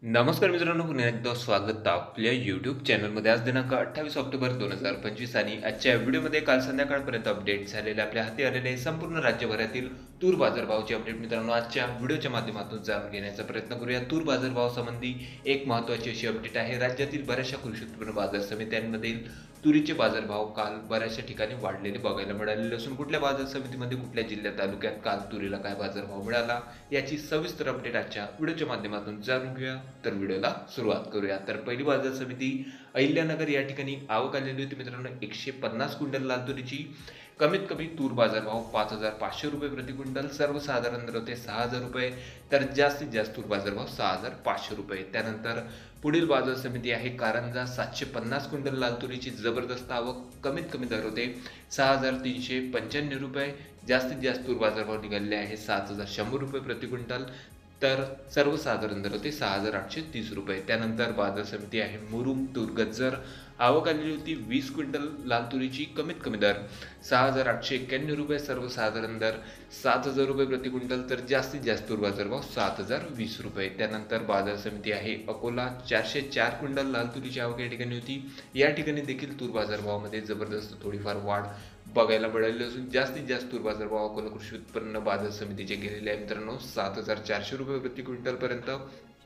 नमस्कार मित्रांनो, पुन्हा एकदा स्वागत आपल्या यूट्यूब चॅनलमध्ये. आज दिनांक 28 ऑक्टोबर 2025 आणि आजच्या व्हिडिओमध्ये काल संध्याकाळपर्यंत अपडेट झालेले आपल्या हाती आलेले संपूर्ण राज्यभरातील तूर बाजारभावाचे अपडेट मित्रांनो आजच्या व्हिडिओच्या माध्यमातून जाणून घेण्याचा प्रयत्न करूया. तूर बाजारभावासंबंधी एक महत्त्वाची अशी अपडेट आहे. राज्यातील बऱ्याचशा कृषी उत्पन्न बाजार समित्यांमधील तुरीचे बाजारभाव काल बऱ्याचशा ठिकाणी वाढलेले बघायला मिळालेले असून कुठल्या बाजार समितीमध्ये कुठल्या जिल्ह्यात तालुक्यात काल तुरीला काय बाजारभाव मिळाला याची सविस्तर अपडेट आजच्या व्हिडिओच्या माध्यमातून जाणून घेऊया. तर व्हिडिओला सुरुवात करूया. तर पहिली बाजार समिती अहिल्यानगर या ठिकाणी आवक आलेली होती मित्रांनो 150 क्विंटल लाल तुरीची. कमीत कमी तूर बाजारभाव 5,500 रुपये प्रति क्विंटल, सर्वसाधारण दर होते 6,000 रुपये, तर जास्तीत जास्त तूर बाजारभाव 6,500 रुपये. त्यानंतर पुढील बाजार समिती आहे कारंजा. 750 क्विंटल लाल तुरीची जबरदस्त आवक, कमीत कमी दर होते 6,395 रुपये, जास्तीत जास्त तूर बाजारभाव निघालेले आहे 7,100 रुपये प्रति क्विंटल, तर सर्वसाधारण दर होते 6,830 रुपये. त्यानंतर बाजार समिती आहे मुरुम तूर गज्जर. आवक आलेली होती 20 क्विंटल लाल तुरीची, कमीत कमी दर 6,891 रुपये, सर्वसाधारण दर 7,000 रुपये प्रति क्विंटल, तर जास्तीत जास्त तूर बाजारभाव 7,020 रुपये. त्यानंतर बाजार समिती आहे अकोला. 404 क्विंटल लाल तुरीची आवक या ठिकाणी होती. या ठिकाणी देखील तूर बाजारभावामध्ये जबरदस्त थोडीफार वाढ बघायला मिळालेली असून जास्तीत जास्त तूर बाजारभाव अकोला कृषी उत्पन्न बाजार समितीचे गेलेले आहे मित्रांनो 7,400 रुपये प्रति क्विंटलपर्यंत,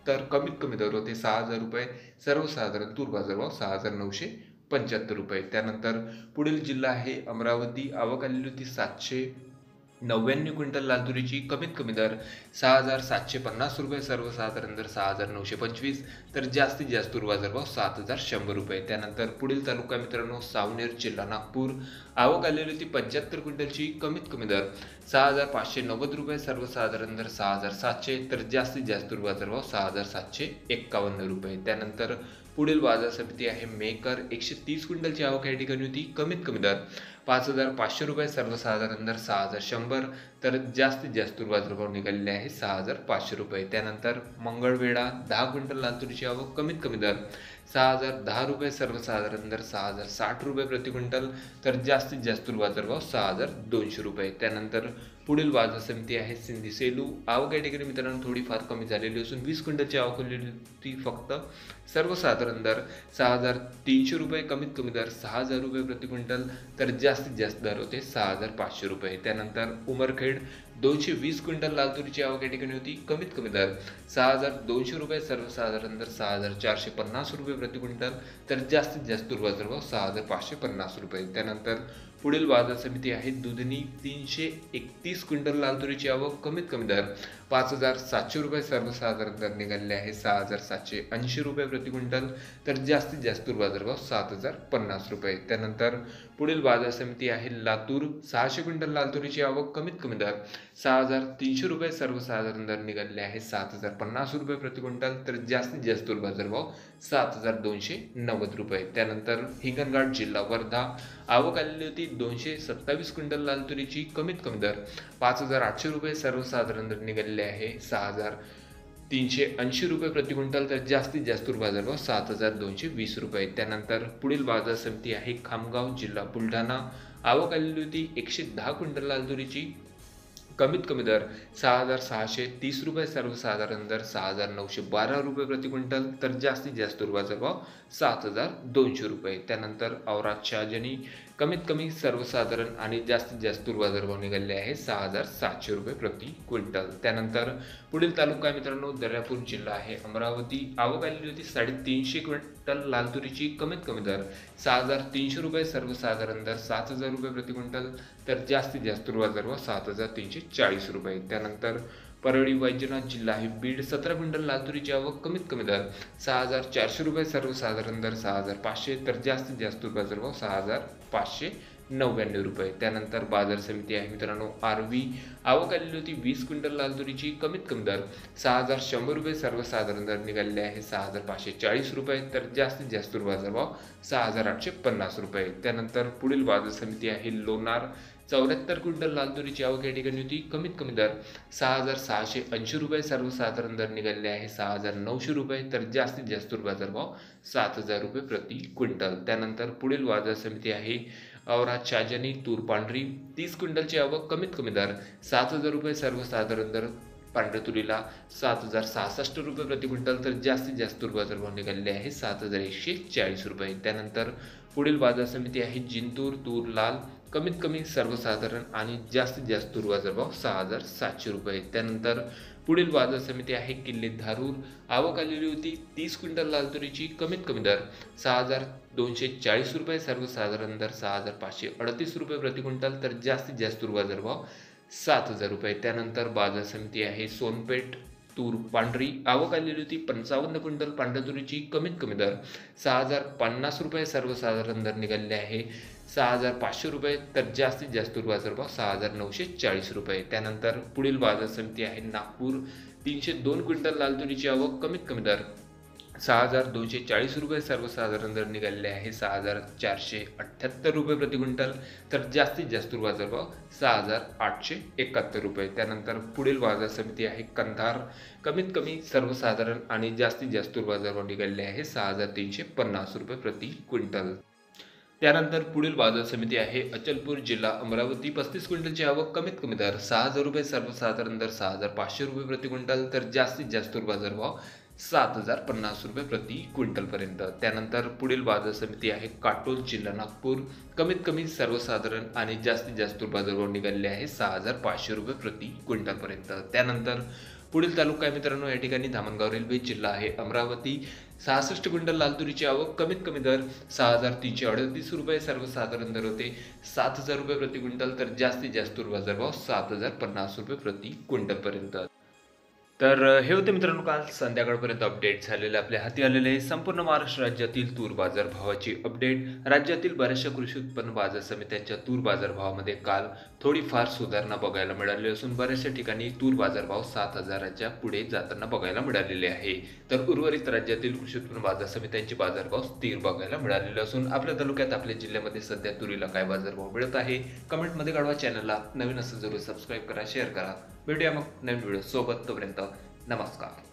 तर कमीत कमी दर होते 6,000 रुपये, सर्वसाधारण तूर बाजारभाव 6,975 रुपये. त्यानंतर पुढील जिल्हा आहे अमरावती. आवक आलेली होती 799 क्विंटल लाल तुरीची, कमीत कमी दर 6,750 रुपये, सर्वसाधारण दर 6,925, तर जास्तीत जास्त तूर बाजारभाव 7,100 रुपये. त्यानंतर पुढील तालुका मित्रांनो सावनेर जिल्हा नागपूर. आवक आलेली होती 75 क्विंटलची, कमीत कमी दर 6,590 रुपये, सर्वसाधारण दर 6,700, तर जास्तीत जास्त तूर बाजारभाव 6,751 रुपये. त्यानंतर पुढील बाजार समिती आहे मेकर. 130 क्विंटलची आवक या ठिकाणी होती. कमीत कमी दर 5,500 रुपये, सर्वसाधारण दर 6,100, तर जास्तीत जास्त तूर बाजारभाव निघालेले आहे 6,500 रुपये. त्यानंतर मंगळवेढा. 10 क्विंटल लाल तुरीची आवक, कमीत कमी दर 6,010 रुपये, सर्वसाधारण दर 6,060 रुपये प्रति क्विंटल, तर जास्तीत जास्त तूर बाजारभाव 6,200 रुपये. त्यानंतर पुढील बाजार समिती आहे सिंधी सेलू. आवक या ठिकाणी मित्रांनो थोडीफार कमी झालेली असून 20 क्विंटलची आवक आलेली होती फक्त. सर्वसाधारण दर 6,300 रुपये, कमीत कमी दर 6,000 रुपये प्रति क्विंटल, तर जास्तीत जास्त दर होते 6,500 रुपये. त्यानंतर उमरखेड. 220 क्विंटल लाल तुरीची आवक या ठिकाणी होती. कमीत कमी दर 6,200 रुपये, सर्वसाधारण दर 6,450 रुपये प्रति क्विंटल, तर जास्तीत जास्त तूर बाजारभाव 6,550 रुपये. त्यानंतर पुढील बाजार समिती आहे दुधनी. 331 क्विंटल लाल तुरीची आवक, कमीत कमी दर 5,700 रुपये, सर्वसाधारण दर निघालेले आहे 6,780 रुपये प्रति क्विंटल, तर जास्तीत जास्त तूर बाजारभाव 7,050 रुपये. त्यानंतर पुढील बाजार समिती आहे लातूर. 600 क्विंटल लाल तुरीची आवक, कमीत कमी दर 6,300 रुपये, सर्वसाधारण दर निघालेले आहे 7,050 रुपये प्रति क्विंटल, तर जास्तीत जास्त तूर बाजारभाव 7,290 रुपये. त्यानंतर हिंगणघाट जिल्हा वर्धा. आवक आलेली होती 227 क्विंटल लाल तुरीची, कमीत कमी दर 5,800 रुपये, सर्वसाधारण दर निघालेले आहे 6,380 रुपये प्रति क्विंटल, तर जास्तीत जास्त तूर बाजारभाव 7,220 रुपये. त्यानंतर पुढील बाजार समिती आहे खामगाव जिल्हा बुलढाणा. आवक आलेली होती 110 क्विंटल लाल तुरीची, कमीत कमी दर 6,630 रुपये, सर्वसाधारण दर 6,912 रुपये प्रति क्विंटल, तर जास्तीत जास्त तूर बाजारभाव 7,200 रुपये. त्यानंतर औराद शहाजनी. कमीत कमी, सर्वसाधारण आणि जास्तीत जास्त तूर बाजारभाव निघालेले आहे 6,700 रुपये प्रति क्विंटल. त्यानंतर पुढील तालुका मित्रांनो दर्यापूर जिल्हा आहे अमरावती. आवक आलेली होती 350 क्विंटल लाल तुरीची, कमीत कमी दर 6,300 रुपये, सर्वसाधारण दर 7,000 रुपये प्रति क्विंटल, तर जास्तीत जास्त तूर बाजारभाव 7,340 रुपये. त्यानंतर परळी वैजनाथ जिल्हा आहे बीड. 17 क्विंटल लाल तुरीची आवक, कमीत कमी दर 6,400 रुपये, सर्वसाधारण दर 6,500, तर जास्तीत जास्त तूर बाजारभाव 6,599 रुपये. त्यानंतर बाजार समिती आहे मित्रांनो आरवी. आवक आलेली होती 20 क्विंटल लाल तुरीची, कमीत कमी दर 6,100 रुपये, सर्वसाधारण दर निघालेले आहे 6,540 रुपये, तर जास्तीत जास्त तूर बाजारभाव 6,850 रुपये. त्यानंतर पुढील बाजार समिती आहे लोणार. 74 क्विंटल लाल तुरीची आवक या ठिकाणी होती. कमीत कमी दर 6,680 रुपये, सर्वसाधारण दर निघालेले आहे 6,900 रुपये, तर जास्तीत जास्त तूर बाजारभाव 7,000 रुपये प्रति क्विंटल. त्यानंतर पुढील बाजार समिती आहे औराद शहाजनी तूर पांढरी. 30 क्विंटलची आवक, कमीत कमी दर 7,000 रुपये, सर्वसाधारण दर पांढऱ्या तुरीला 7,066 रुपये प्रति क्विंटल, तर जास्तीत जास्त तूर बाजारभाव निघालेले आहे 7,140 रुपये. त्यानंतर पुढील बाजार समिती आहे जिंतूर. तूर लाल कमीत कमी सर्वसाधारण आणि जास्तीत जास्त तूर बाजारभाव 6,700 रुपये. त्यानंतर पुढील बाजार समिती आहे किल्ले धारूर. आवक आलेली होती 30 क्विंटल लाल तुरीची. कमीत कमी दर 6,240 रुपये, सर्वसाधारण दर 6,538 रुपये प्रति क्विंटल, तर जास्तीत जास्त तूर बाजारभाव 7,000 रुपये. त्यानंतर बाजार समिती आहे सोनपेठ. तूर पांढरी आवक आलेली होती 55 क्विंटल पांढऱ्या तुरीची. कमीत कमी दर 6,050 रुपये, सर्वसाधारण दर निघालेले आहे 6,500 रुपये, तर जास्तीत जास्त तूर बाजारभाव 6,940 रुपये. त्यानंतर पुढील बाजार समिती आहे नागपूर. 302 क्विंटल लाल तुरीची आवक. कमीत कमी दर 6,240 रुपये, सर्वसाधारण दर निघालेले आहे 6,478 रुपये प्रति क्विंटल, तर जास्तीत जास्त तूर बाजारभाव 6,871 रुपये. त्यानंतर पुढील बाजार समिती आहे कंधार. कमीत कमी सर्वसाधारण आणि जास्तीत जास्त तूर बाजारभाव निघालेले आहे 6,350 रुपये प्रति क्विंटल. त्यानंतर पुढील बाजार समिती आहे अचलपूर, जिल्हा अमरावती. 35 क्विंटलची आवक. कमीत कमी दर 6,000 रुपये, सर्वसाधारण दर 6,500 रुपये प्रति क्विंटल, तर जास्तीत जास्त तूर बाजारभाव 7,050 रुपये प्रति क्विंटलपर्यंत. त्यानंतर पुढील बाजार समिती आहे काटोल, जिल्हा नागपूर. कमीत कमी सर्वसाधारण आणि जास्तीत जास्त तूर बाजारभाव निघालेले आहे 6,500 रुपये प्रति क्विंटलपर्यंत. त्यानंतर पुढील तालुका आहे मित्रांनो, या ठिकाणी धामणगाव रेल्वे, जिल्हा आहे अमरावती. 66 क्विंटल लाल तुरीची आवक. कमीत कमी दर 6,338 रुपये, सर्वसाधारण दर होते 7,000 रुपये प्रति क्विंटल, तर जास्तीत जास्त तूर बाजारभाव 7,050 रुपये प्रति क्विंटलपर्यंत. तर हे होते मित्रांनो काल संध्याकाळपर्यंत अपडेट झालेले आपल्या हाती आलेले संपूर्ण महाराष्ट्र राज्यातील तूर बाजार भावाची अपडेट. राज्यातील बऱ्याचशा कृषी उत्पन्न बाजार समित्यांच्या तूर बाजार भावामध्ये काल थोडीफार सुधारणा बघायला मिळाली असून बऱ्याचशा ठिकाणी तूर बाजारभाव 7,000च्या पुढे जाताना बघायला मिळालेले आहे. तर उर्वरित राज्यातील कृषी उत्पन्न बाजार समित्यांचे बाजारभाव स्थिर बघायला मिळालेले असून आपल्या तालुक्यात आपल्या जिल्ह्यामध्ये सध्या तुरीला काय बाजारभाव मिळत आहे कमेंटमध्ये कळवा. चॅनलला नवीन असेल जरूर सबस्क्राईब करा, शेअर करा. भेटूया मग नवीन व्हिडिओ सोबत. तोपर्यंत नमस्कार.